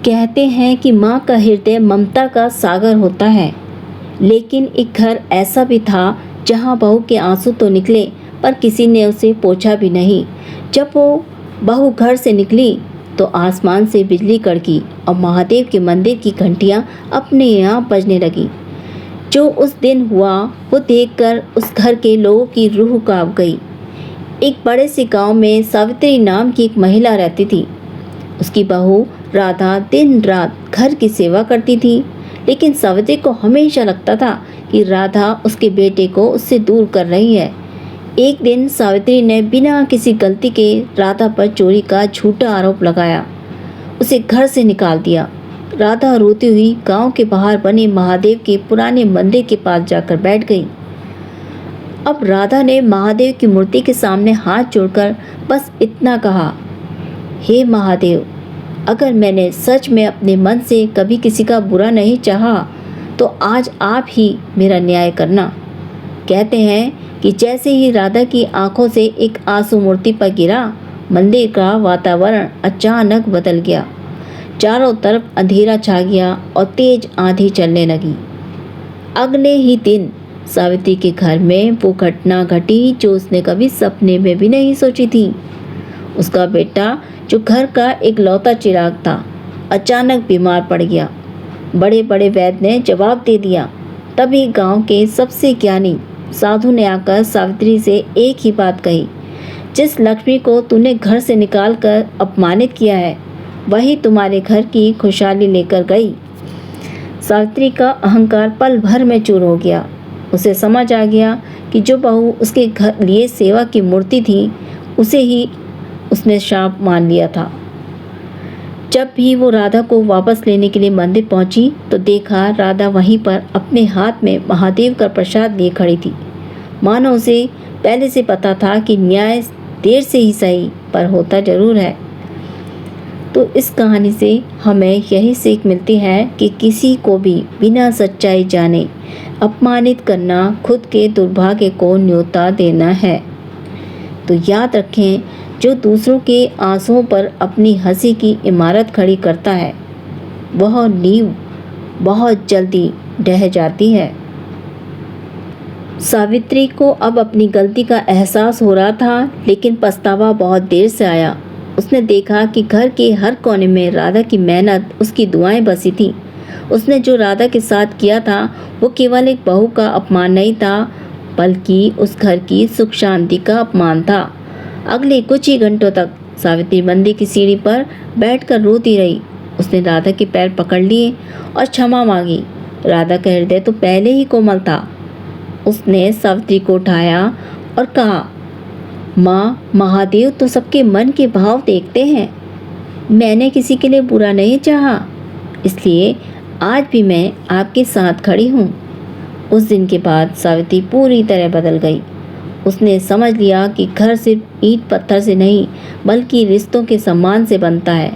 कहते हैं कि माँ का हृदय ममता का सागर होता है, लेकिन एक घर ऐसा भी था जहाँ बहू के आंसू तो निकले पर किसी ने उसे पोंछा भी नहीं। जब वो बहू घर से निकली तो आसमान से बिजली कड़की और महादेव के मंदिर की घंटियाँ अपने यहाँ बजने लगी। जो उस दिन हुआ वो देखकर उस घर के लोगों की रूह कांप गई। एक बड़े से गांव में सावित्री नाम की एक महिला रहती थी। उसकी बहू राधा दिन रात घर की सेवा करती थी, लेकिन सावित्री को हमेशा लगता था कि राधा उसके बेटे को उससे दूर कर रही है। एक दिन सावित्री ने बिना किसी गलती के राधा पर चोरी का झूठा आरोप लगाया, उसे घर से निकाल दिया। राधा रोती हुई गांव के बाहर बने महादेव के पुराने मंदिर के पास जाकर बैठ गई। अब राधा ने महादेव की मूर्ति के सामने हाथ जोड़कर बस इतना कहा, हे महादेव, अगर मैंने सच में अपने मन से कभी किसी का बुरा नहीं चाहा तो आज आप ही मेरा न्याय करना। कहते हैं कि जैसे ही राधा की आंखों से एक आंसू मूर्ति पर गिरा, मंदिर का वातावरण अचानक बदल गया। चारों तरफ अंधेरा छा गया और तेज आंधी चलने लगी। अगले ही दिन सावित्री के घर में वो घटना घटी जो उसने कभी सपने में भी नहीं सोची थी। उसका बेटा, जो घर का एक लौता चिराग था, अचानक बीमार पड़ गया। बड़े बड़े वैद्य ने जवाब दे दिया। तभी गांव के सबसे ज्ञानी साधु ने आकर सावित्री से एक ही बात कही, जिस लक्ष्मी को तूने घर से निकाल कर अपमानित किया है, वही तुम्हारे घर की खुशहाली लेकर गई। सावित्री का अहंकार पल भर में चूर हो गया। उसे समझ आ गया कि जो बहू उसके घर लिए सेवा की मूर्ति थी, उसे ही उसने शाप मान लिया था। जब भी वो राधा को वापस लेने के लिए मंदिर पहुंची तो देखा राधा वहीं पर अपने हाथ में महादेव का प्रसाद लिए खड़ी थी। मानो उसे पहले से पता था कि न्याय देर से ही सही पर होता जरूर है। तो इस कहानी से हमें यही सीख मिलती है कि किसी को भी बिना सच्चाई जाने अपमानित करना खुद के दुर्भाग्य को न्योता देना है। तो याद रखें, जो दूसरों के आंसुओं पर अपनी हंसी की इमारत खड़ी करता है, वह नींव बहुत जल्दी ढह जाती है। सावित्री को अब अपनी गलती का एहसास हो रहा था, लेकिन पछतावा बहुत देर से आया। उसने देखा कि घर के हर कोने में राधा की मेहनत, उसकी दुआएं बसी थी। उसने जो राधा के साथ किया था वो केवल एक बहू का अपमान नहीं था, बल्कि उस घर की सुख शांति का अपमान था। अगले कुछ ही घंटों तक सावित्री मंदिर की सीढ़ी पर बैठकर रोती रही। उसने राधा के पैर पकड़ लिए और क्षमा मांगी। राधा का हृदय तो पहले ही कोमल था। उसने सावित्री को उठाया और कहा, माँ, महादेव तो सबके मन के भाव देखते हैं। मैंने किसी के लिए बुरा नहीं चाहा, इसलिए आज भी मैं आपके साथ खड़ी हूँ। उस दिन के बाद सावित्री पूरी तरह बदल गई। उसने समझ लिया कि घर सिर्फ ईंट पत्थर से नहीं, बल्कि रिश्तों के सम्मान से बनता है।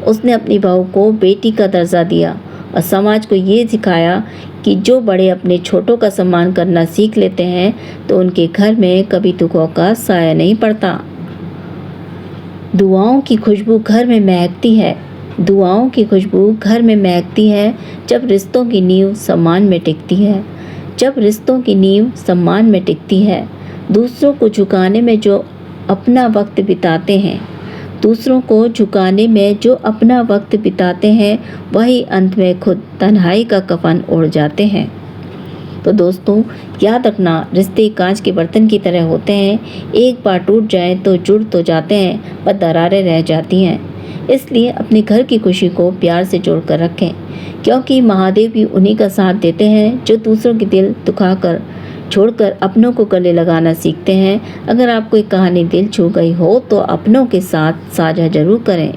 उसने अपनी बहू को बेटी का दर्जा दिया और समाज को ये सिखाया कि जो बड़े अपने छोटों का सम्मान करना सीख लेते हैं तो उनके घर में कभी दुखों का साया नहीं पड़ता। दुआओं की खुशबू घर में महकती है। दुआओं की खुशबू घर में महकती है जब रिश्तों की नींव सम्मान में टिकती है। जब रिश्तों की नींव सम्मान में टिकती है, दूसरों को झुकाने में जो अपना वक्त बिताते हैं, दूसरों को झुकाने में जो अपना वक्त बिताते हैं, वही अंत में खुद तन्हाई का कफन ओढ़ जाते हैं। तो दोस्तों, याद रखना, रिश्ते कांच के बर्तन की तरह होते हैं। एक बार टूट जाए तो जुड़ तो जाते हैं, पर दरारें रह जाती हैं। इसलिए अपने घर की खुशी को प्यार से जोड़ कर रखें, क्योंकि महादेव भी उन्हीं का साथ देते हैं जो दूसरों के दिल दुखाकर छोड़कर अपनों को गले लगाना सीखते हैं। अगर आपको एक कहानी दिल छू गई हो तो अपनों के साथ साझा जरूर करें।